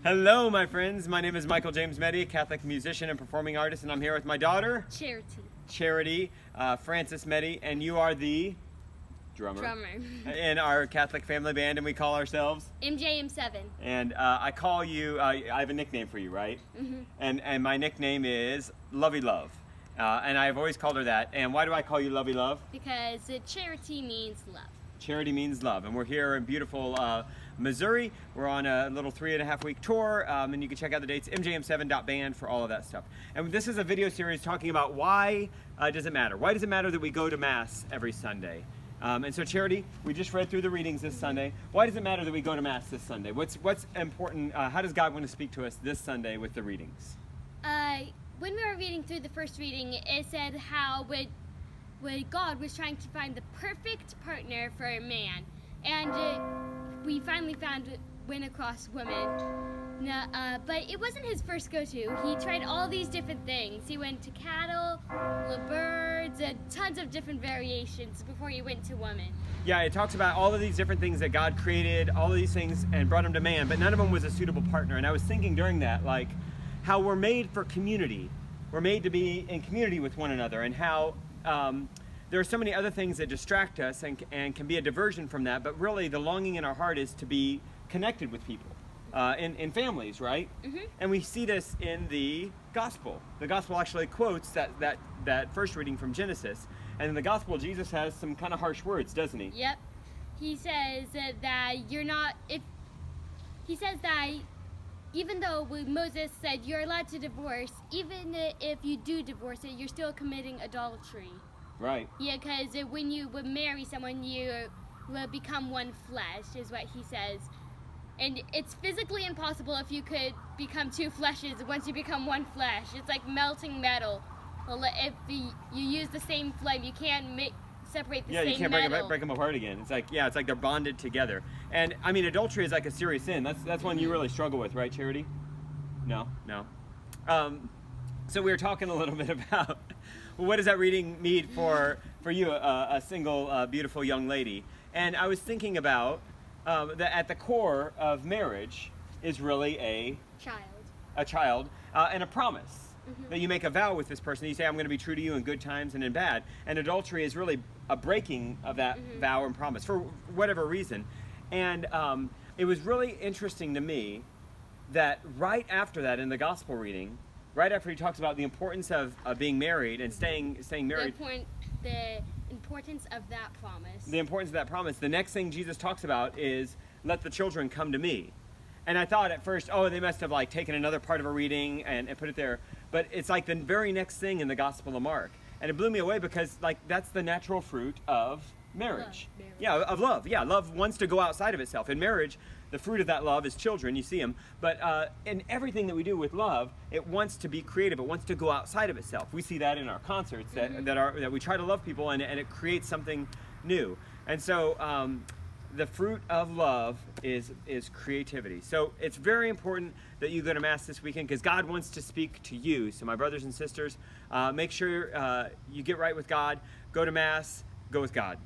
Hello, my friends. My name is Michael James Meddy, a Catholic musician and performing artist, and I'm here with my daughter, Charity Francis Meddy, and you are the drummer in our Catholic family band, and we call ourselves MJM7. And I call you. I have a nickname for you, right? Mm-hmm. And my nickname is Lovey Love, and I've always called her that. And why do I call you Lovey Love? Because charity means love. Charity means love, and we're here in beautiful Missouri. We're on a little 3.5-week tour, and you can check out the dates, mjm7.band for all of that stuff. And this is a video series talking about why does it matter? Why does it matter that we go to Mass every Sunday? And so, Charity, we just read through the readings this Sunday. Why does it matter that we go to Mass this Sunday? What's important? How does God want to speak to us this Sunday with the readings? When we were reading through the first reading, it said how when God was trying to find the perfect partner for a man, and we finally went across women. But it wasn't his first go-to. He tried all these different things. He went to cattle, birds, and tons of different variations before he went to women. Yeah, it talks about all of these different things that God created, all of these things, and brought them to man, but none of them was a suitable partner. And I was thinking during that, like, how we're made for community. We're made to be in community with one another, and how there are so many other things that distract us and can be a diversion from that, but really the longing in our heart is to be connected with people. In families, right? Mm-hmm. And we see this in the gospel. The gospel actually quotes that first reading from Genesis. And in the gospel, Jesus has some kind of harsh words, doesn't he? Yep. He says that even though Moses said you're allowed to divorce, even if you do divorce it, you're still committing adultery. Right. Yeah, because when you would marry someone, you will become one flesh, is what he says. And it's physically impossible if you could become two fleshes once you become one flesh. It's like melting metal. Well, if you use the same flame, you can't separate the same metal. Yeah, you can't break them apart again. It's like they're bonded together. And I mean, adultery is like a serious sin. That's one you really struggle with, right, Charity? No. So we were talking a little bit about what does that reading mean for you, a single, beautiful young lady. And I was thinking about that at the core of marriage is really a child and a promise. Mm-hmm. That you make a vow with this person. You say, I'm going to be true to you in good times and in bad. And adultery is really a breaking of that mm-hmm. vow and promise for whatever reason. And it was really interesting to me that right after that in the gospel reading, right after he talks about the importance of being married and staying married. The importance of that promise. The importance of that promise. The next thing Jesus talks about is, let the children come to me. And I thought at first, they must have like taken another part of a reading and put it there. But it's like the very next thing in the Gospel of Mark. And it blew me away because like that's the natural fruit of marriage. Yeah, of love. Yeah, love wants to go outside of itself. In marriage, the fruit of that love is children. You see them. But in everything that we do with love, it wants to be creative. It wants to go outside of itself. We see that in our concerts mm-hmm. that we try to love people and it creates something new. And so the fruit of love is creativity. So it's very important that you go to Mass this weekend because God wants to speak to you. So my brothers and sisters, make sure you get right with God. Go to Mass. Go with God.